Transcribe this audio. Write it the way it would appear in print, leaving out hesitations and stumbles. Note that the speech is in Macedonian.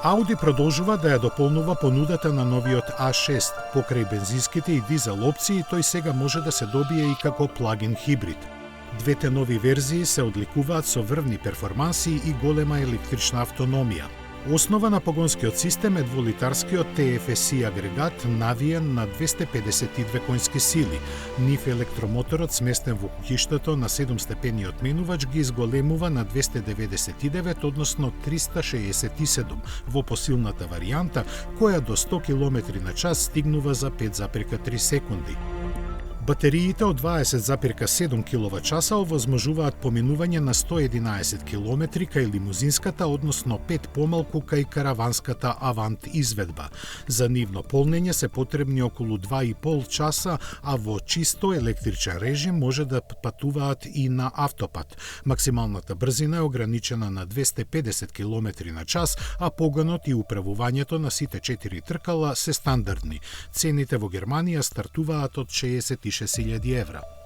Ауди продолжува да ја дополнува понудата на новиот A6. Покрај бензинските и дизел опции, тој сега може да се добие и како плагин хибрид. Двете нови верзии се одликуваат со врвни перформанси и голема електрична автономија. Основа на погонскиот систем е дволитарскиот TFSI агрегат навиен на 252 конски сили. Нив електромоторот сместен во куќиштото на 7-степениот менувач ги изголемува на 299, односно 367 во посилната варијанта, која до 100 км на час стигнува за 5,3 секунди. Батериите од 20,7 киловат-часа овозможуваат поминување на 111 км кај лимузинската, односно 5 помалку кај караванската Авант изведба. За нивно полнење се потребни околу 2,5 часа, а во чисто електричен режим може да патуваат и на автопат. Максималната брзина е ограничена на 250 км на час, а погонот и управувањето на сите 4 тркала се стандардни. Цените во Германија стартуваат од 66.000 евра.